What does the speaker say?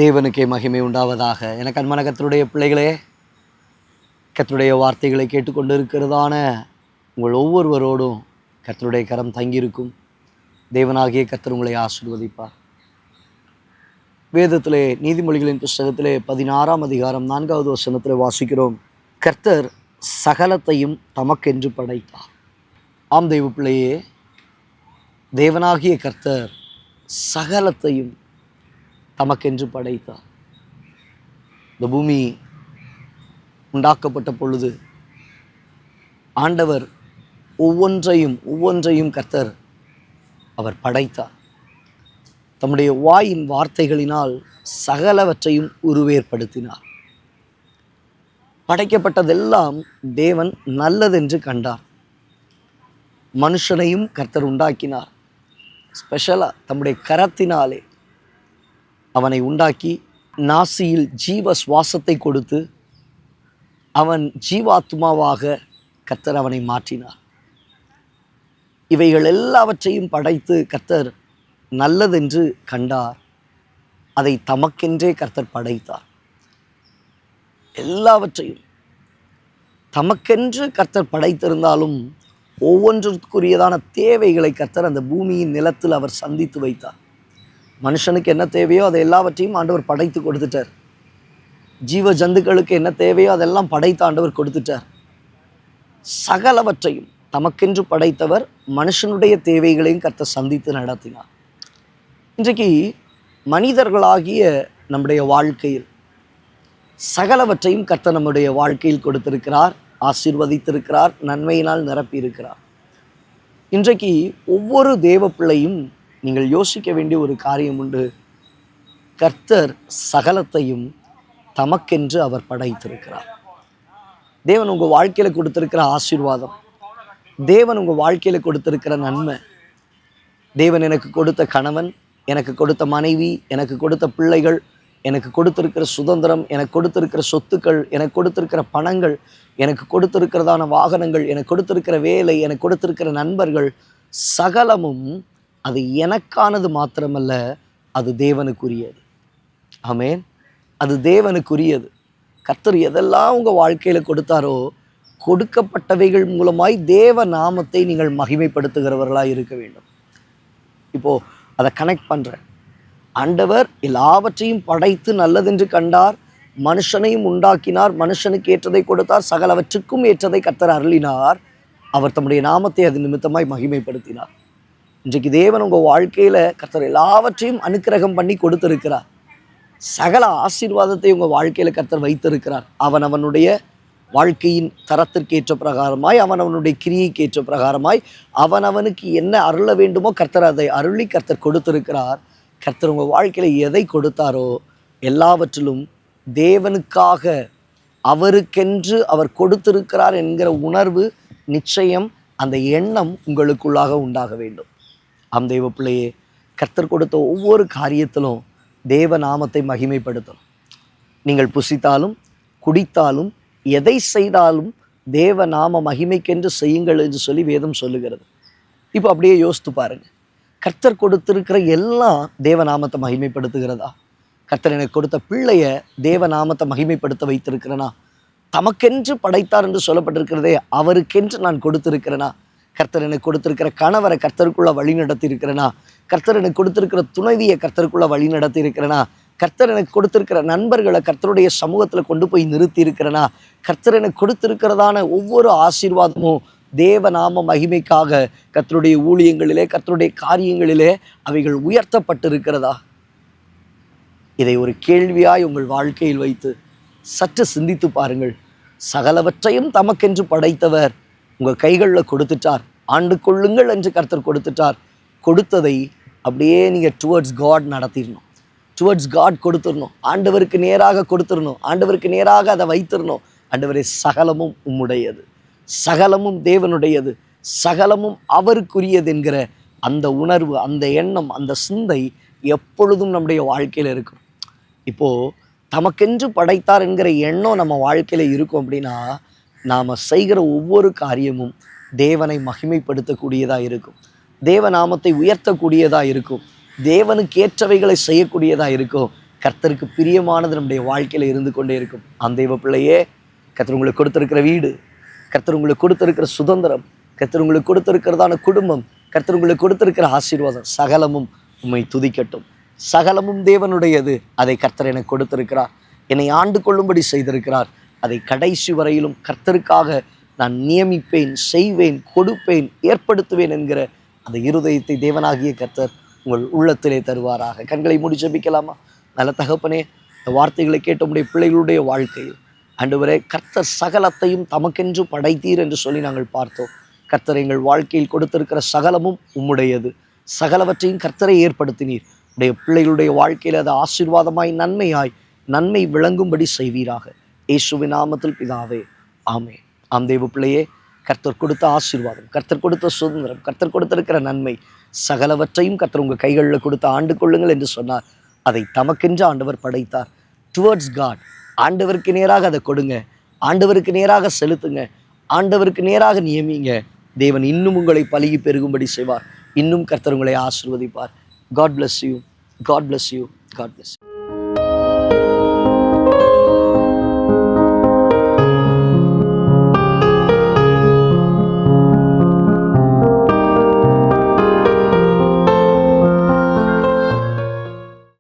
தேவனுக்கே மகிமை உண்டாவதாக. எனக்கு அன்பான கர்த்தருடைய பிள்ளைகளே, கர்த்தருடைய வார்த்தைகளை கேட்டுக்கொண்டு இருக்கிறதான உங்கள் ஒவ்வொருவரோடும் கர்த்தருடைய கரம் தங்கியிருக்கும். தேவனாகிய கர்த்தர் உங்களை ஆசீர்வதிப்பார். வேதத்திலே நீதிமொழிகளின் புஸ்தகத்திலே 16ஆம் அதிகாரம் 4வது வசனத்தில் வாசிக்கிறோம், கர்த்தர் சகலத்தையும் தமக்கென்று படைத்தார். ஆம் தெய்வ பிள்ளையே, தேவனாகிய கர்த்தர் சகலத்தையும் தமக்கென்று படைத்தார். இந்த பூமி உண்டாக்கப்பட்ட பொழுது ஆண்டவர் ஒவ்வொன்றையும் கர்த்தர் அவர் படைத்தார். தம்முடைய வாயின் வார்த்தைகளினால் சகலவற்றையும் உருவேற்படுத்தினார். படைக்கப்பட்டதெல்லாம் தேவன் நல்லதென்று கண்டார். மனுஷனையும் கர்த்தர் உண்டாக்கினார். ஸ்பெஷலாக தம்முடைய கரத்தினாலே அவனை உண்டாக்கி நாசியில் ஜீவ சுவாசத்தை கொடுத்து அவன் ஜீவாத்மாவாக கர்த்தர் அவனை மாற்றினார். இவைகள் எல்லாவற்றையும் படைத்து கர்த்தர் நல்லதென்று கண்டார். அதை தமக்கென்றே கர்த்தர் படைத்தார். எல்லாவற்றையும் தமக்கென்று கர்த்தர் படைத்திருந்தாலும் ஒவ்வொன்றுக்குரியதான தேவைகளை கர்த்தர் அந்த பூமியின் நிலத்தில் அவர் சந்தித்து வைத்தார். மனுஷனுக்கு என்ன தேவையோ அதை எல்லாவற்றையும் ஆண்டவர் படைத்து கொடுத்துட்டார். ஜீவ ஜந்துக்களுக்கு என்ன தேவையோ அதெல்லாம் படைத்து ஆண்டவர் கொடுத்துட்டார். சகலவற்றையும் தமக்கென்று படைத்தவர் மனுஷனுடைய தேவைகளையும் கர்த்தர் சந்தித்து நடத்தினார். இன்றைக்கு மனிதர்களாகிய நம்முடைய வாழ்க்கையில் சகலவற்றையும் கர்த்தர் நம்முடைய வாழ்க்கையில் கொடுத்திருக்கிறார், ஆசீர்வதித்திருக்கிறார், நன்மையினால் நிரப்பியிருக்கிறார். இன்றைக்கு ஒவ்வொரு தேவ பிள்ளையும் நீங்கள் யோசிக்க வேண்டிய ஒரு காரியம் உண்டு. கர்த்தர் சகலத்தையும் தமக்கென்று அவர் படைத்திருக்கிறார். தேவன் உங்கள் வாழ்க்கையில் கொடுத்திருக்கிற ஆசீர்வாதம், தேவன் உங்கள் வாழ்க்கையில் கொடுத்திருக்கிற நன்மை, தேவன் எனக்கு கொடுத்த கணவன், எனக்கு கொடுத்த மனைவி, எனக்கு கொடுத்த பிள்ளைகள், எனக்கு கொடுத்திருக்கிற சுதந்திரம், எனக்கு கொடுத்திருக்கிற சொத்துக்கள், எனக்கு கொடுத்திருக்கிற பணங்கள், எனக்கு கொடுத்திருக்கிறதான வாகனங்கள், எனக்கு கொடுத்திருக்கிற வேலை, எனக்கு கொடுத்திருக்கிற நண்பர்கள், சகலமும் அது எனக்கானது மாத்திரமல்ல, அது தேவனுக்குரியது. ஆமென். அது தேவனுக்குரியது. கர்த்தர் எதெல்லாம் உங்கள் வாழ்க்கையில் கொடுத்தாரோ கொடுக்கப்பட்டவைகள் மூலமாய் தேவ நாமத்தை நீங்கள் மகிமைப்படுத்துகிறவர்களாக இருக்க வேண்டும். இப்போது அதை கனெக்ட் பண்ணுறேன். ஆண்டவர் எல்லாவற்றையும் படைத்து நல்லதென்று கண்டார், மனுஷனையும் உண்டாக்கினார், மனுஷனுக்கு ஏற்றதை கொடுத்தார், சகலவற்றுக்கும் ஏற்றதை கர்த்தர் அருளினார். அவர் தம்முடைய நாமத்தை அது நிமித்தமாய் மகிமைப்படுத்தினார். இன்றைக்கு தேவன் உங்கள் வாழ்க்கையில் கர்த்தர் எல்லாவற்றையும் அனுக்கிரகம் பண்ணி கொடுத்திருக்கிறார். சகல ஆசீர்வாதத்தை உங்கள் வாழ்க்கையில் கர்த்தர் வைத்திருக்கிறார். அவனுடைய வாழ்க்கையின் தரத்திற்கு ஏற்ற பிரகாரமாய், அவனுடைய கிரியைக்கு ஏற்ற பிரகாரமாய், அவனுக்கு என்ன அருள வேண்டுமோ கர்த்தர் அதை அருளி கர்த்தர் கொடுத்திருக்கிறார். கர்த்தர் உங்கள் வாழ்க்கையில் எதை கொடுத்தாரோ எல்லாவற்றிலும் தேவனுக்காக அவருக்கென்று அவர் கொடுத்திருக்கிறார் என்கிற உணர்வு, நிச்சயம் அந்த எண்ணம் உங்களுக்குள்ளாக உண்டாக வேண்டும். ஆம் தெய்வ பிள்ளையே, கர்த்தர் கொடுத்த ஒவ்வொரு காரியத்திலும் தேவ நாமத்தை மகிமைப்படுத்தணும். நீங்கள் புசித்தாலும் குடித்தாலும் எதை செய்தாலும் தேவ நாம மகிமைக்கென்று செய்யுங்கள் என்று சொல்லி வேதம் சொல்லுகிறது. இப்போ அப்படியே யோசித்து பாருங்க, கர்த்தர் கொடுத்திருக்கிற எல்லாம் தேவநாமத்தை மகிமைப்படுத்துகிறதா? கர்த்தர் எனக்கு கொடுத்த பிள்ளைய தேவநாமத்தை மகிமைப்படுத்த வைத்திருக்கிறேனா? தமக்கென்று படைத்தார் என்று சொல்லப்பட்டிருக்கிறதே, அவருக்கென்று நான் கொடுத்திருக்கிறேனா? கர்த்தர் எனக்கு கொடுத்திருக்கிற கணவரை கர்த்தருக்குள்ள வழி நடத்தி இருக்கிறேனா? கர்த்தர் எனக்கு கொடுத்திருக்கிற துணைவியை கர்த்தருக்குள்ள வழி நடத்தி இருக்கிறேனா? கர்த்தர் எனக்கு கொடுத்திருக்கிற நண்பர்களை கர்த்தருடைய சமூகத்தில் கொண்டு போய் நிறுத்தி இருக்கிறேனா? கர்த்தர் எனக்கு கொடுத்திருக்கிறதான ஒவ்வொரு ஆசீர்வாதமும் தேவநாம மகிமைக்காக கர்த்தருடைய ஊழியங்களிலே, கர்த்தருடைய காரியங்களிலே அவைகள் உயர்த்தப்பட்டிருக்கிறதா? இதை ஒரு கேள்வியாய் உங்கள் வாழ்க்கையில் வைத்து சற்று சிந்தித்து பாருங்கள். சகலவற்றையும் தமக்கென்று படைத்தவர் உங்கள் கைகளில் கொடுத்துட்டார். ஆண்டு கொள்ளுங்கள் என்று கர்த்தர் கொடுத்துட்டார். கொடுத்ததை அப்படியே நீங்கள் டுவர்ட்ஸ் காட் நடத்திடணும். டுவர்ட்ஸ் காட் கொடுத்துடணும். ஆண்டவருக்கு நேராக கொடுத்துடணும். ஆண்டவருக்கு நேராக அதை வைத்திடணும். ஆண்டவரே, சகலமும் உம்முடையது, சகலமும் தேவனுடையது, சகலமும் அவருக்குரியது என்கிற அந்த உணர்வு, அந்த எண்ணம், அந்த சிந்தை எப்பொழுதும் நம்முடைய வாழ்க்கையில் இருக்கும். இப்போது தமக்கென்று படைத்தார் என்கிற எண்ணம் நம்ம வாழ்க்கையில் இருக்கும் அப்படின்னா, நாம் செய்கிற ஒவ்வொரு காரியமும் தேவனை மகிமைப்படுத்தக்கூடியதாக இருக்கும், தேவநாமத்தை உயர்த்தக்கூடியதாக இருக்கும், தேவனுக்கு ஏற்றவைகளை செய்யக்கூடியதாக இருக்கும். கர்த்தருக்கு பிரியமானது நம்முடைய வாழ்க்கையில் இருந்து கொண்டே இருக்கும். அந்த தெய்வ பிள்ளையே, கர்த்தர் உங்களுக்கு கொடுத்திருக்கிற வீடு, கர்த்தர் உங்களுக்கு கொடுத்திருக்கிற சுதந்திரம், கர்த்தர் உங்களுக்கு கொடுத்திருக்கிறதான குடும்பம், கர்த்தர் உங்களுக்கு கொடுத்திருக்கிற ஆசீர்வாதம் சகலமும் உம்மை துதிக்கட்டும். சகலமும் தேவனுடையது. அதை கர்த்தர் எனக்கு கொடுத்திருக்கிறார், என்னை ஆண்டு கொள்ளும்படி செய்திருக்கிறார். அதை கடைசி வரையிலும் கர்த்தருக்காக நான் நியமிப்பேன், செய்வேன், கொடுப்பேன், ஏற்படுத்துவேன் என்கிற அந்த இருதயத்தை தேவனாகிய கர்த்தர் உங்கள் உள்ளத்திலே தருவாராக. கண்களை மூடி ஜெபிக்கலாமா? நல்ல தகப்பனே, இந்த வார்த்தைகளை கேட்ட உம்முடைய பிள்ளைகளுடைய வாழ்க்கையில் ஆண்டவரே, கர்த்தர் சகலத்தையும் தமக்கென்று படைத்தீர் என்று சொல்லி நாங்கள் பார்த்தோம். கர்த்தர் எங்கள் வாழ்க்கையில் கொடுத்திருக்கிற சகலமும் உம்முடையது. சகலவற்றையும் கர்த்தரை ஏற்படுத்தினீர். உடைய பிள்ளைகளுடைய வாழ்க்கையில் அது ஆசீர்வாதமாய், நன்மையாய், நன்மை விளங்கும்படி செய்வீராக. இயேசுவின் நாமத்தில் பிதாவே, ஆமென். ஆம் தேவ பிள்ளையே, கர்த்தர் கொடுத்த ஆசீர்வாதம், கர்த்தர் கொடுத்த சுதந்திரம், கர்த்தர் கொடுத்திருக்கிற நன்மை சகலவற்றையும் கர்த்தர் உங்கள் கைகளில் கொடுத்து ஆண்டு கொள்ளுங்கள் என்று சொன்னார். அதை தமக்கென்று ஆண்டவர் படைத்தார். டுவர்ட்ஸ் காட், ஆண்டவருக்கு நேராக அதை கொடுங்க, ஆண்டவருக்கு நேராக செலுத்துங்க, ஆண்டவருக்கு நேராக நியமிங்க. தேவன் இன்னும் உங்களை பலுகி பெருகும்படி செய்வார். இன்னும் கர்த்தர் உங்களை ஆசீர்வதிப்பார். God bless you, God bless you, God bless you.